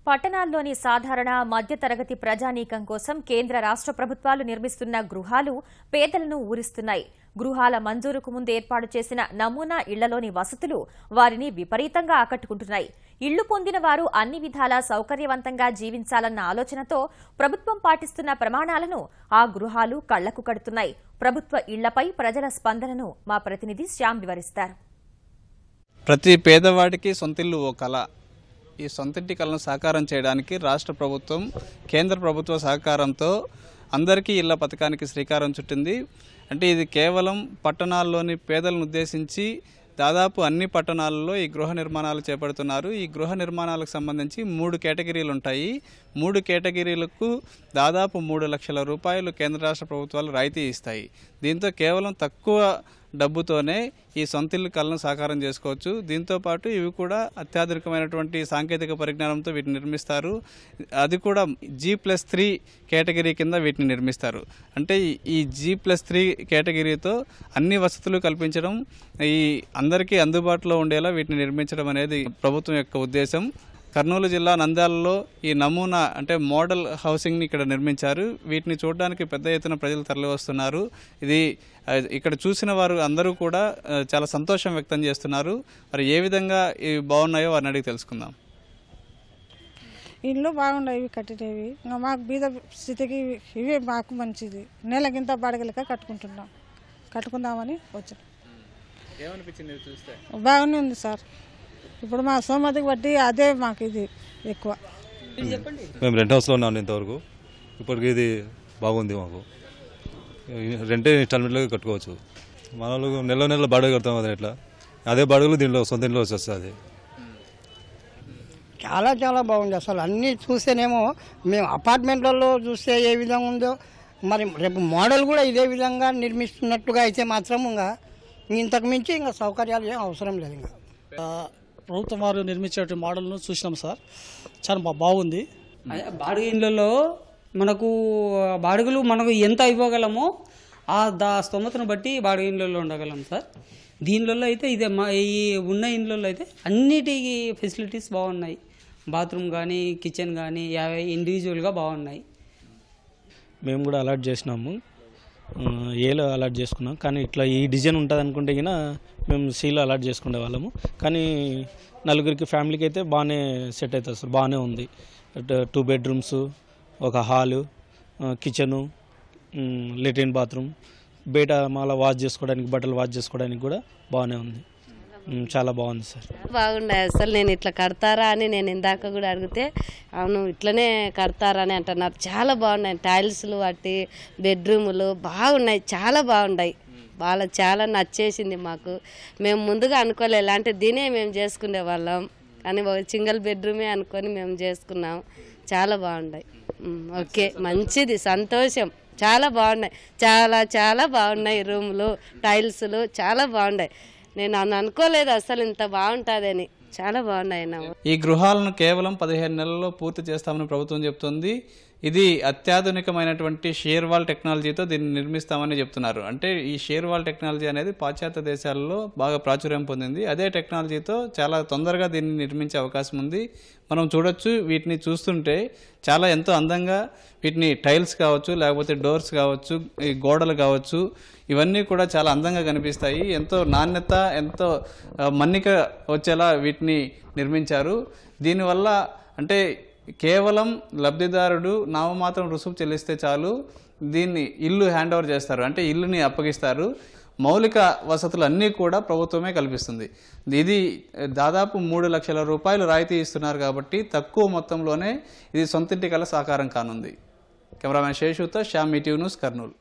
పట్టణాల్లోని సాధారణ మధ్యతరగతి ప్రజానీకం కోసం కేంద్ర రాష్ట్ర ప్రభుత్వాలు నిర్మిస్తున్న గృహాలు పేదలను ఊరిస్తున్నాయి. గృహాల మంజూరుకు ముందు ఏర్పాటు చేసిన నమూనా ఇళ్లలోని వసతులు వారిని విపరీతంగా ఆకట్టుకుంటున్నాయి. ఇళ్లు పొందిన వారు అన్ని విధాలా సౌకర్యవంతంగా జీవించాలన్న ఆలోచనతో ప్రభుత్వం పాటిస్తున్న ప్రమాణాలను ఆ గృహాలు కళ్లకు కడుతున్నాయి. ప్రభుత్వ ఇళ్లపై ప్రజల స్పందనను మా ప్రతినిధి శ్యామ్ వివరిస్తారు. ప్రతి పేదవాడికి సొంతిల్లు ఓ కళ. ఈ సొంతింటి కళను సాకారం చేయడానికి రాష్ట్ర ప్రభుత్వం కేంద్ర ప్రభుత్వ సహకారంతో అందరికీ ఇళ్ల పథకానికి శ్రీకారం చుట్టింది. అంటే ఇది కేవలం పట్టణాల్లోని పేదలను ఉద్దేశించి దాదాపు అన్ని పట్టణాలలో ఈ గృహ నిర్మాణాలు చేపడుతున్నారు. ఈ గృహ నిర్మాణాలకు సంబంధించి 3 కేటగిరీలు ఉంటాయి. 3 కేటగిరీలకు దాదాపు 3 లక్షల రూపాయలు కేంద్ర రాష్ట్ర ప్రభుత్వాలు రాయితీ ఇస్తాయి. దీంతో కేవలం తక్కువ డబ్బుతోనే ఈ సొంతిల్లు కళను సాకారం చేసుకోవచ్చు. దీంతోపాటు ఇవి కూడా అత్యాధునికమైనటువంటి సాంకేతిక పరిజ్ఞానంతో వీటిని నిర్మిస్తారు. అది కూడా G+3 కేటగిరీ కింద వీటిని నిర్మిస్తారు. అంటే ఈ G+3 కేటగిరీతో అన్ని వసతులు కల్పించడం, ఈ అందరికీ అందుబాటులో ఉండేలా వీటిని నిర్మించడం అనేది ప్రభుత్వం యొక్క ఉద్దేశం. కర్నూలు జిల్లా నంద్యాలలో ఈ నమూనా అంటే మోడల్ హౌసింగ్ని ఇక్కడ నిర్మించారు. వీటిని చూడడానికి పెద్ద ఎత్తున ప్రజలు తరలివస్తున్నారు. ఇది ఇక్కడ చూసిన వారు అందరూ కూడా చాలా సంతోషం వ్యక్తం చేస్తున్నారు. మరి ఏ విధంగా ఇవి బాగున్నాయో వారిని అడిగి తెలుసుకుందాం. ఇల్లు బాగున్నాయి కట్టినవి. ఇంకా మాకు బీద స్థితికి ఇవే మాకు మంచిది. నెలకింత బాడగలక కట్టుకుందామని వచ్చాం. ఏమనిపించింది చూస్తే? బాగానే ఉంది సార్. ఇప్పుడు మా సోమతికి బట్టి అదే మాకు ఇది ఎక్కువ. మేము రెంట్ హౌస్లో ఉన్నాం ఇంతవరకు. ఇప్పటికి ఇది బాగుంది. మాకు రెంటే ఇన్స్టాల్మెంట్లో కట్టుకోవచ్చు. మన వాళ్ళు నెల బాడుగ కడతాం కదా, ఇట్లా అదే బాడుగలు దీంట్లో సొంత ఇంట్లో వచ్చేస్తుంది. చాలా బాగుంది. అసలు అన్నీ చూస్తేనేమో మేము అపార్ట్మెంట్లలో చూస్తే ఏ విధంగా ఉందో మరి రేపు మోడల్ కూడా ఇదే విధంగా నిర్మిస్తున్నట్టుగా అయితే మాత్రం ఇంకా ఇంతకు మించి ఇంకా సౌకర్యాలు ఏం అవసరం లేదు. ఇంకా ప్రభుత్వం వారు నిర్మించే మోడల్ను చూసినాం సార్. చాలా బాగుంది. బాడుగ ఇళ్ళలో బాడుగలు మనకు ఎంత ఇవ్వగలమో ఆ స్తోమతను బట్టి బాడుగ ఇళ్ళలో ఉండగలం సార్. దీనిలో అయితే ఇదే ఈ ఉన్న ఇళ్ళలో అయితే అన్నిటికీ ఫెసిలిటీస్ బాగున్నాయి. బాత్రూమ్ కానీ కిచెన్ కానీ ఇండివిజువల్గా బాగున్నాయి. మేము కూడా అలాట్ చేసినాము. ఏలో అలాట్ చేసుకున్నాం. కానీ ఇట్లా ఈ డిజైన్ ఉంటుంది అనుకుంటే కినా మేము సీలో అలాట్ చేసుకునే వాళ్ళము. కానీ నలుగురికి ఫ్యామిలీకి అయితే బాగానే సెట్ అవుతుంది సార్. బాగానే ఉంది. 2 బెడ్రూమ్స్, ఒక హాలు, కిచెను, లెట్రిన్, బాత్రూమ్, బయట మళ్ళీ వాష్ చేసుకోవడానికి, బట్టలు వాష్ చేసుకోవడానికి కూడా బాగానే ఉంది. చాలా బాగుంది సార్. బాగున్నాయి. అసలు నేను ఇట్లా కడతారా అని నేను ఇందాక కూడా అడిగితే అవును ఇట్లనే కడతారా అని అంటున్నారు. చాలా బాగున్నాయి. టైల్స్లు వాటి బెడ్రూములు బాగున్నాయి. చాలా బాగున్నాయి. చాలా నచ్చేసింది మాకు. మేము ముందుగా అనుకోలేదు ఇలాంటి దీనే మేము చేసుకునే వాళ్ళం. కానీ ఒక సింగిల్ బెడ్రూమే అనుకొని మేము చేసుకున్నాం. చాలా బాగున్నాయి. ఓకే, మంచిది, సంతోషం. చాలా బాగున్నాయి. చాలా బాగున్నాయి. రూములు, టైల్స్లు చాలా బాగున్నాయి. నేను అనుకోలేదు అసలు ఇంత బాగుంటుందని. చాలా బాగున్నాయి. ఈ గృహాలను కేవలం 15 నెలల్లో పూర్తి చేస్తామని ప్రభుత్వం చెప్తుంది. ఇది అత్యాధునికమైనటువంటి షేర్ వాల్ టెక్నాలజీతో దీన్ని నిర్మిస్తామని చెప్తున్నారు. అంటే ఈ షేర్ వాల్ టెక్నాలజీ అనేది పాశ్చాత్య దేశాల్లో బాగా ప్రాచుర్యం పొందింది. అదే టెక్నాలజీతో చాలా తొందరగా దీన్ని నిర్మించే అవకాశం ఉంది. మనం చూడొచ్చు, వీటిని చూస్తుంటే చాలా ఎంతో అందంగా వీటిని టైల్స్ కావచ్చు, లేకపోతే డోర్స్ కావచ్చు, ఈ గోడలు కావచ్చు, ఇవన్నీ కూడా చాలా అందంగా కనిపిస్తాయి. ఎంతో నాణ్యత, ఎంతో మన్నిక వచ్చేలా వీటిని నిర్మించారు. దీనివల్ల అంటే కేవలం లబ్ధిదారుడు నామమాత్రం రుసుము చెల్లిస్తే చాలు దీన్ని ఇల్లు హ్యాండ్ ఓవర్ చేస్తారు. అంటే ఇల్లుని అప్పగిస్తారు. మౌలిక వసతులు అన్నీ కూడా ప్రభుత్వమే కల్పిస్తుంది. ఇది దాదాపు 3 లక్షల రూపాయలు రాయితీ ఇస్తున్నారు కాబట్టి తక్కువ మొత్తంలోనే ఇది సొంతింటి కల సాకారం కానుంది. కెమెరామెన్ శేషుతో శ్యామ్, ఈటీవీ న్యూస్, కర్నూలు.